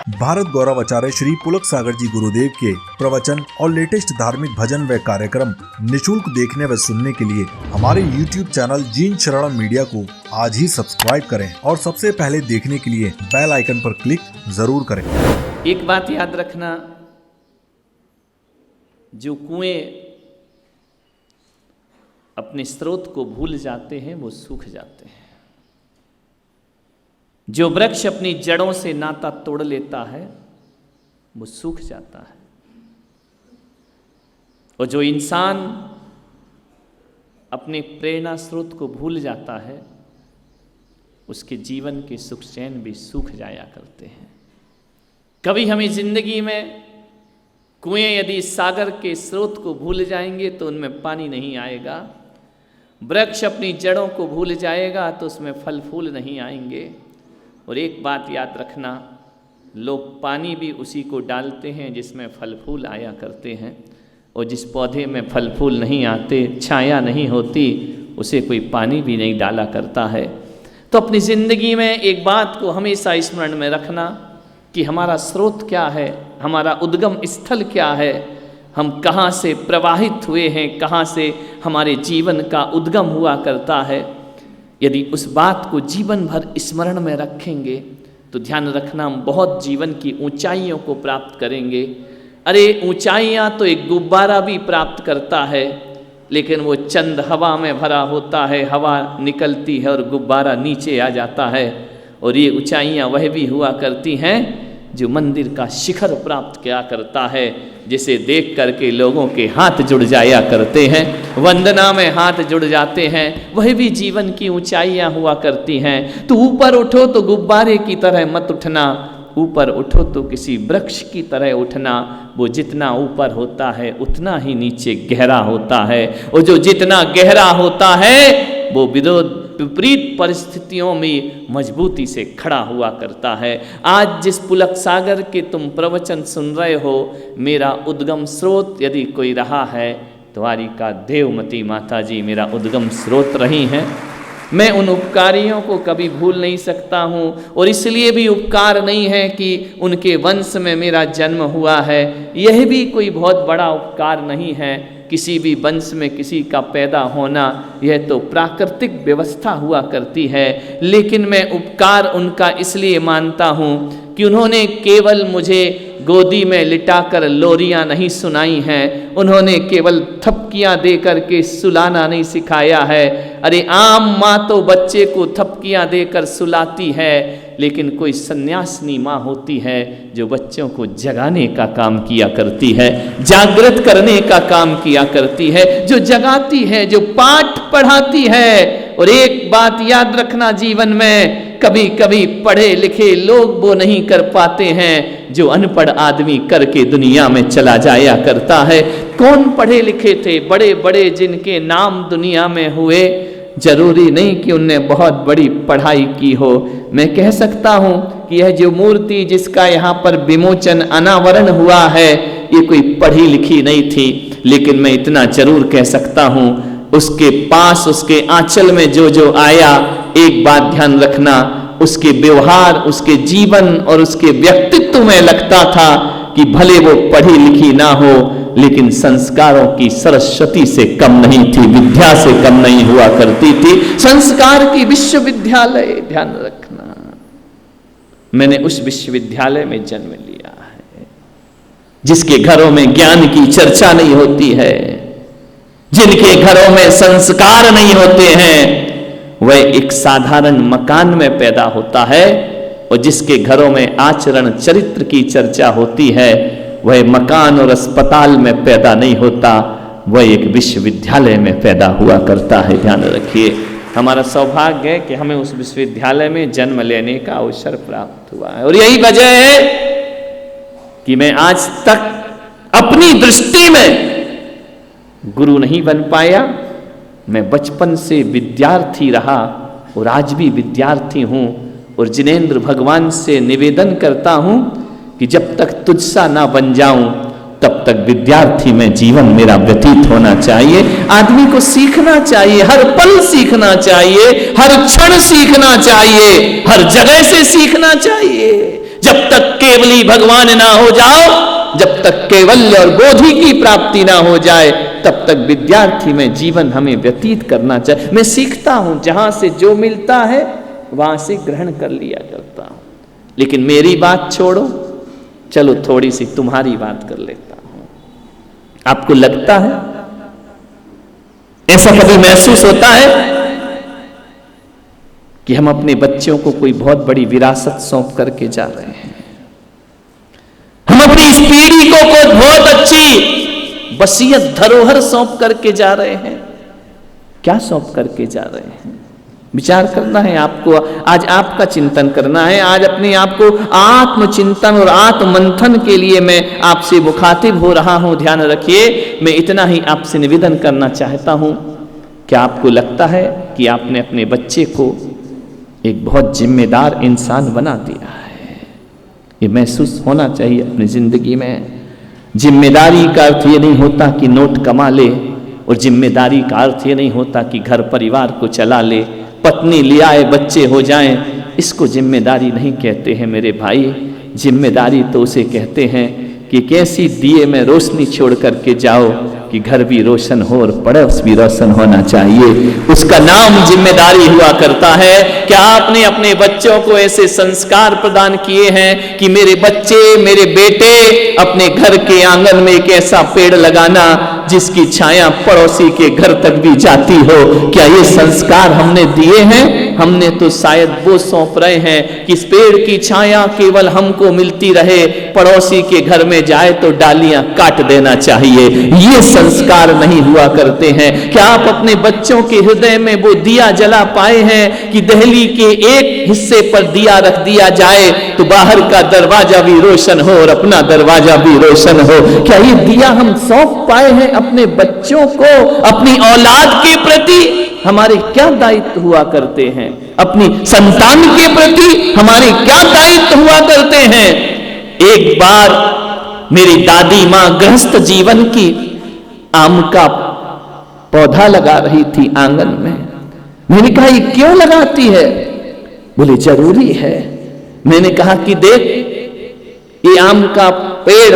भारत गौरव आचार्य श्री पुलक सागर जी गुरुदेव के प्रवचन और लेटेस्ट धार्मिक भजन व कार्यक्रम निशुल्क देखने व सुनने के लिए हमारे YouTube चैनल जीन शरणम मीडिया को आज ही सब्सक्राइब करें और सबसे पहले देखने के लिए बेल आइकन पर क्लिक जरूर करें। एक बात याद रखना, जो कुएं अपने स्रोत को भूल जाते हैं वो सूख जाते हैं। जो वृक्ष अपनी जड़ों से नाता तोड़ लेता है वो सूख जाता है, और जो इंसान अपने प्रेरणा स्रोत को भूल जाता है उसके जीवन के सुख चैन भी सूख जाया करते हैं। कभी हमें जिंदगी में कुएं यदि सागर के स्रोत को भूल जाएंगे तो उनमें पानी नहीं आएगा, वृक्ष अपनी जड़ों को भूल जाएगा तो उसमें फल फूल नहीं आएंगे। और एक बात याद रखना, लोग पानी भी उसी को डालते हैं जिसमें फल फूल आया करते हैं, और जिस पौधे में फल फूल नहीं आते, छाया नहीं होती, उसे कोई पानी भी नहीं डाला करता है। तो अपनी ज़िंदगी में एक बात को हमेशा स्मरण में रखना कि हमारा स्रोत क्या है, हमारा उद्गम स्थल क्या है, हम कहाँ से प्रवाहित हुए हैं, कहाँ से हमारे जीवन का उद्गम हुआ करता है। यदि उस बात को जीवन भर स्मरण में रखेंगे तो ध्यान रखना, हम बहुत जीवन की ऊंचाइयों को प्राप्त करेंगे। अरे ऊंचाइयाँ तो एक गुब्बारा भी प्राप्त करता है, लेकिन वो चंद हवा में भरा होता है, हवा निकलती है और गुब्बारा नीचे आ जाता है। और ये ऊंचाइयाँ वह भी हुआ करती हैं जो मंदिर का शिखर प्राप्त किया करता है, जिसे देख करके लोगों के हाथ जुड़ जाया करते हैं, वंदना में हाथ जुड़ जाते हैं। वह भी जीवन की ऊंचाइयां हुआ करती हैं। तो ऊपर उठो तो गुब्बारे की तरह मत उठना, ऊपर उठो तो किसी वृक्ष की तरह उठना। वो जितना ऊपर होता है उतना ही नीचे गहरा होता है, और जो जितना गहरा होता है वो विपरीत परिस्थितियों में मजबूती से खड़ा हुआ करता है। आज जिस पुलक सागर के तुम प्रवचन सुन रहे हो, मेरा उद्गम स्रोत यदि कोई रहा है, द्वारिका देवमती माता जी मेरा उद्गम स्रोत रही हैं। मैं उन उपकारियों को कभी भूल नहीं सकता हूँ, और इसलिए भी उपकार नहीं है कि उनके वंश में मेरा जन्म हुआ है, यह भी कोई बहुत बड़ा उपकार नहीं है। किसी भी वंश में किसी का पैदा होना यह तो प्राकृतिक व्यवस्था हुआ करती है, लेकिन मैं उपकार उनका इसलिए मानता हूँ कि उन्होंने केवल मुझे गोदी में लिटाकर लोरियां नहीं सुनाई हैं, उन्होंने केवल थपकियां दे करके सुलाना नहीं सिखाया है। अरे आम माँ तो बच्चे को थपकियां देकर सुलाती है, लेकिन कोई सन्यासिनी माँ होती है जो बच्चों को जगाने का काम किया करती है, जागृत करने का काम किया करती है, जो जगाती है, जो पाठ पढ़ाती है। और एक बात याद रखना, जीवन में कभी कभी पढ़े लिखे लोग वो नहीं कर पाते हैं जो अनपढ़ आदमी करके दुनिया में चला जाया करता है। कौन पढ़े लिखे थे? बड़े बड़े जिनके नाम दुनिया में हुए, जरूरी नहीं कि उनने बहुत बड़ी पढ़ाई की हो। मैं कह सकता हूँ कि यह जो मूर्ति जिसका यहाँ पर विमोचन अनावरण हुआ है, ये कोई पढ़ी लिखी नहीं थी, लेकिन मैं इतना जरूर कह सकता हूँ, उसके पास, उसके आंचल में जो जो आया, एक बात ध्यान रखना, उसके व्यवहार, उसके जीवन और उसके व्यक्तित्व में लगता था कि भले वो पढ़ी लिखी ना हो, लेकिन संस्कारों की सरस्वती से कम नहीं थी, विद्या से कम नहीं हुआ करती थी। संस्कार की विश्वविद्यालय, ध्यान रखना, मैंने उस विश्वविद्यालय में जन्म लिया है जिसके घरों में ज्ञान की चर्चा नहीं होती है, जिनके घरों में संस्कार नहीं होते हैं, वह एक साधारण मकान में पैदा होता है, और जिसके घरों में आचरण चरित्र की चर्चा होती है, वह मकान और अस्पताल में पैदा नहीं होता, वह एक विश्वविद्यालय में पैदा हुआ करता है। ध्यान रखिए, हमारा सौभाग्य है कि हमें उस विश्वविद्यालय में जन्म लेने का अवसर प्राप्त हुआ है। और यही वजह है कि मैं आज तक अपनी दृष्टि में गुरु नहीं बन पाया। मैं बचपन से विद्यार्थी रहा और आज भी विद्यार्थी हूँ, और जिनेंद्र भगवान से निवेदन करता हूँ कि जब तक तुझसा ना बन जाऊं तब तक विद्यार्थी में जीवन मेरा व्यतीत होना चाहिए। आदमी को सीखना चाहिए, हर पल सीखना चाहिए, हर क्षण सीखना चाहिए, हर जगह से सीखना चाहिए। जब तक के केवली भगवान ना हो जाओ, जब तक कैवल्य और बोधि की प्राप्ति ना हो जाए, तब तक विद्यार्थी में जीवन हमें व्यतीत करना चाहिए। मैं सीखता हूं, जहां से जो मिलता है वहां से ग्रहण कर लिया करता हूं, लेकिन मेरी बात छोड़ो, चलो थोड़ी सी तुम्हारी बात कर लेता हूं। आपको लगता है, ऐसा कभी महसूस होता है कि हम अपने बच्चों को कोई बहुत बड़ी विरासत सौंप करके जा रहे हैं, हम अपनी इस पीढ़ी को कोई बहुत अच्छी वसीयत धरोहर सौंप करके जा रहे हैं? क्या सौंप करके जा रहे हैं? विचार करना है आपको, आज आपका चिंतन करना है। आज अपने आप को आत्मचिंतन और आत्ममंथन के लिए मैं आपसे मुखातिब हो रहा हूं। ध्यान रखिए, मैं इतना ही आपसे निवेदन करना चाहता हूं। क्या आपको लगता है कि आपने अपने बच्चे को एक बहुत जिम्मेदार इंसान बना दिया है? ये महसूस होना चाहिए अपनी जिंदगी में। जिम्मेदारी का अर्थ ये नहीं होता कि नोट कमा ले, और जिम्मेदारी का अर्थ ये नहीं होता कि घर परिवार को चला ले, पत्नी ले आए, बच्चे हो जाएं, इसको जिम्मेदारी नहीं कहते हैं मेरे भाई। जिम्मेदारी तो उसे कहते हैं कि कैसी दिए में रोशनी छोड़ करके जाओ कि घर भी रोशन हो और पड़ोस भी रोशन होना चाहिए। उसका नाम जिम्मेदारी हुआ करता है। क्या आपने अपने बच्चों को ऐसे संस्कार प्रदान किए हैं कि मेरे बच्चे, मेरे बेटे अपने घर के आंगन में एक ऐसा पेड़ लगाना जिसकी छाया पड़ोसी के घर तक भी जाती हो? क्या ये संस्कार हमने दिए हैं? हमने तो शायद वो सौंप रहे हैं कि इस पेड़ की छाया केवल हमको मिलती रहे, पड़ोसी के घर में जाए तो डालियां काट देना चाहिए। ये संस्कार नहीं हुआ करते हैं। क्या आप अपने बच्चों के हृदय में वो दिया जला पाए हैं कि दहली के एक हिस्से पर दिया रख दिया जाए तो बाहर का दरवाजा भी रोशन हो और अपना दरवाजा भी रोशन हो? क्या ये दिया हम सौंप पाए हैं अपने बच्चों को? अपनी औलाद के प्रति हमारे क्या दायित्व हुआ करते हैं? अपनी संतान के प्रति हमारे क्या दायित्व हुआ करते हैं? एक बार मेरी दादी मां गृहस्थ जीवन की आम का पौधा लगा रही थी आंगन में। मैंने कहा ये क्यों लगाती है? बोले जरूरी है। मैंने कहा कि देख, ये आम का पेड़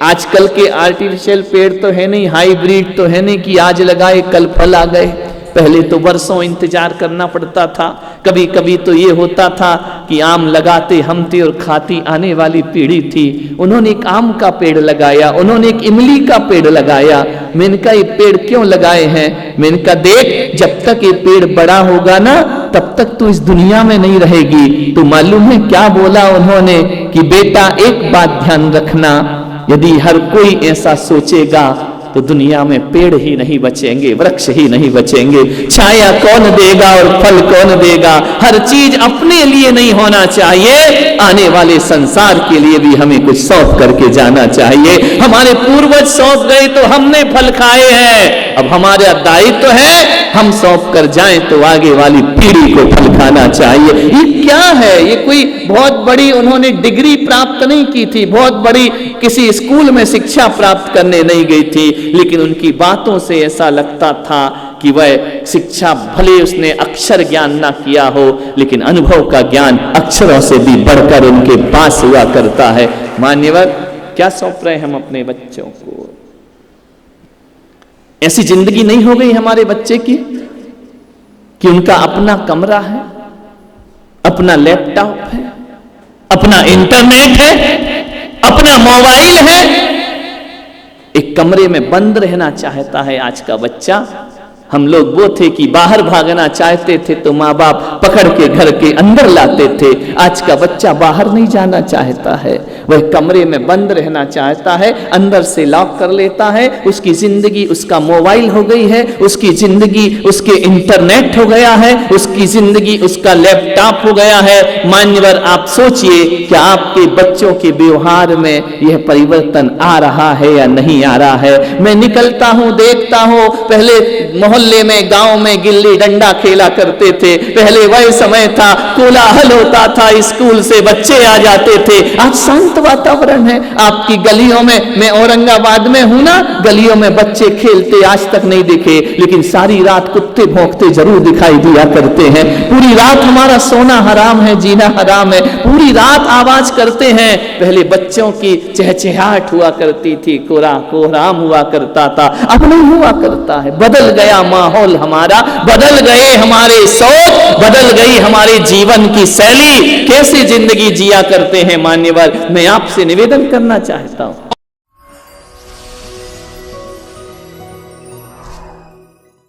आजकल के आर्टिफिशियल पेड़ तो है नहीं, हाइब्रिड तो है नहीं कि आज लगाए कल फल आ गए। पहले तो वर्षों इंतजार करना पड़ता था। कभी कभी तो ये होता था कि आम लगाते हम थे और खाती आने वाली पीढ़ी थी। उन्होंने एक आम का पेड़ लगाया, उन्होंने एक इमली का पेड़ लगाया। मैंने कहा ये पेड़ क्यों लगाए हैं? मैंने कहा देख, जब तक ये पेड़ बड़ा होगा ना तब तक तू इस दुनिया में नहीं रहेगी। तो मालूम है क्या बोला उन्होंने कि बेटा एक बात ध्यान रखना, यदि हर कोई ऐसा सोचेगा तो दुनिया में पेड़ ही नहीं बचेंगे, वृक्ष ही नहीं बचेंगे। छाया कौन देगा और फल कौन देगा? हर चीज अपने लिए नहीं होना चाहिए, आने वाले संसार के लिए भी हमें कुछ सौंप करके जाना चाहिए। हमारे पूर्वज सौंप गए तो हमने फल खाए हैं, अब हमारा दायित्व है हम सौंप कर जाएं तो आगे वाली पीढ़ी को फल खाना चाहिए। ये क्या है? ये कोई बहुत बड़ी उन्होंने डिग्री प्राप्त नहीं की थी, बहुत बड़ी किसी स्कूल में शिक्षा प्राप्त करने नहीं गई थी, लेकिन उनकी बातों से ऐसा लगता था कि वह शिक्षा भले उसने अक्षर ज्ञान ना किया हो, लेकिन अनुभव का ज्ञान अक्षरों से भी बढ़कर उनके पास हुआ करता है। मान्यवर, क्या सौंप रहे हम अपने बच्चों को? ऐसी जिंदगी नहीं हो गई हमारे बच्चे की कि उनका अपना कमरा है, अपना लैपटॉप है, अपना इंटरनेट है, अपना मोबाइल है। एक कमरे में बंद रहना चाहता है आज का बच्चा। हम लोग वो थे कि बाहर भागना चाहते थे तो माँ बाप पकड़ के घर के अंदर लाते थे। आज का बच्चा बाहर नहीं जाना चाहता है, वह कमरे में बंद रहना चाहता है, अंदर से लॉक कर लेता है। उसकी जिंदगी उसका मोबाइल हो गई है, उसकी जिंदगी उसके इंटरनेट हो गया है, उसकी जिंदगी उसका लैपटॉप हो गया है। मान्यवर, आप सोचिए कि आपके बच्चों के व्यवहार में यह परिवर्तन आ रहा है या नहीं आ रहा है? मैं निकलता हूं, देखता हूं, पहले मोहल्ले मोहल्ले में, गांव में गिल्ली डंडा खेला करते थे। पहले वह समय था, कोलाहल होता था, स्कूल से बच्चे आ जाते थे। आज शांत वातावरण है। आपकी गलियों में, मैं औरंगाबाद में हूं ना, गलियों में बच्चे खेलते आज तक नहीं दिखे, लेकिन सारी रात कुत्ते भौंकते जरूर दिखाई दिया करते हैं। पूरी रात हमारा सोना हराम है, जीना हराम है, पूरी रात आवाज करते हैं। पहले बच्चों की चहचहाहट हुआ करती थी, कोहराम हुआ करता था, अब नहीं हुआ करता है। बदल गया माहौल हमारा, बदल गए हमारे सोच, बदल गई हमारे जीवन की शैली। कैसे जिंदगी जिया करते हैं मान्यवर, मैं आपसे निवेदन करना चाहता हूं।